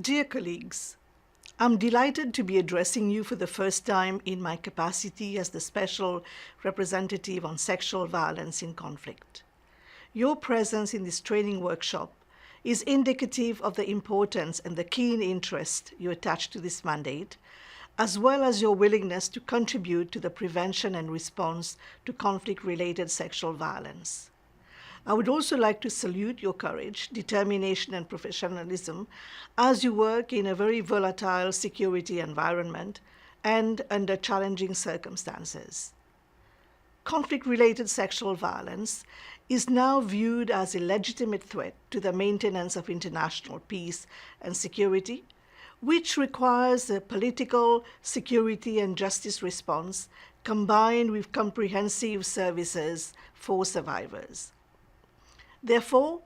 Dear colleagues, I'm delighted to be addressing you for the first time in my capacity as the Special Representative on Sexual Violence in Conflict. Your presence in this training workshop is indicative of the importance and the keen interest you attach to this mandate, as well as your willingness to contribute to the prevention and response to conflict-related sexual violence. I would also like to salute your courage, determination, and professionalism as you work in a very volatile security environment and under challenging circumstances. Conflict-related sexual violence is now viewed as a legitimate threat to the maintenance of international peace and security, which requires a political, security, and justice response combined with comprehensive services for survivors. Therefore,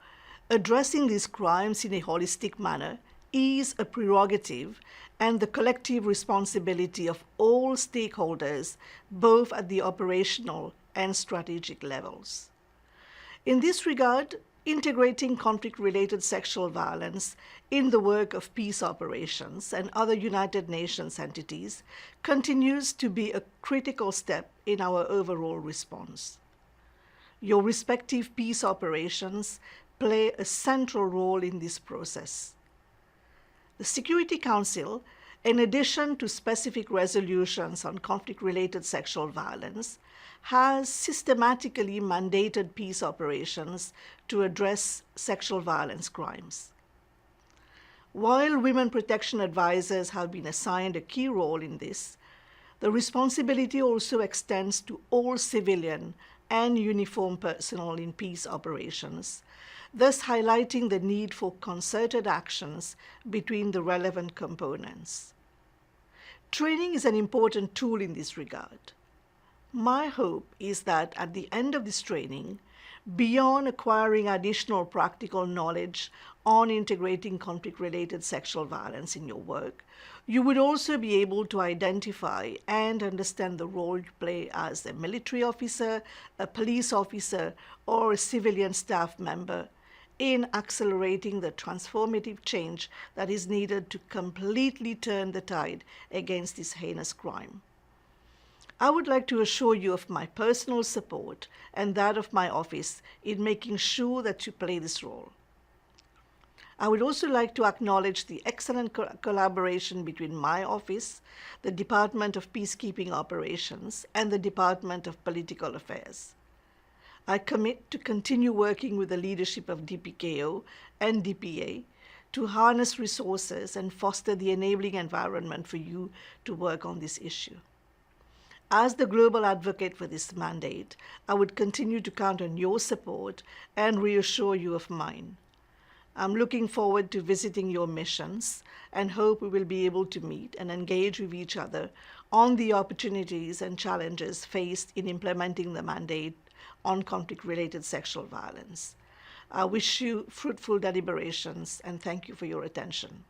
addressing these crimes in a holistic manner is a prerogative and the collective responsibility of all stakeholders, both at the operational and strategic levels. In this regard, integrating conflict-related sexual violence in the work of peace operations and other United Nations entities continues to be a critical step in our overall response. Your respective peace operations play a central role in this process. The Security Council, in addition to specific resolutions on conflict-related sexual violence, has systematically mandated peace operations to address sexual violence crimes. While women protection advisors have been assigned a key role in this, the responsibility also extends to all civilian and uniformed personnel in peace operations, thus highlighting the need for concerted actions between the relevant components. Training is an important tool in this regard. My hope is that at the end of this training, beyond acquiring additional practical knowledge on integrating conflict-related sexual violence in your work, you would also be able to identify and understand the role you play as a military officer, a police officer, or a civilian staff member in accelerating the transformative change that is needed to completely turn the tide against this heinous crime. I would like to assure you of my personal support and that of my office in making sure that you play this role. I would also like to acknowledge the excellent collaboration between my office, the Department of Peacekeeping Operations, and the Department of Political Affairs. I commit to continue working with the leadership of DPKO and DPA to harness resources and foster the enabling environment for you to work on this issue. As the global advocate for this mandate, I would continue to count on your support and reassure you of mine. I'm looking forward to visiting your missions and hope we will be able to meet and engage with each other on the opportunities and challenges faced in implementing the mandate on conflict-related sexual violence. I wish you fruitful deliberations and thank you for your attention.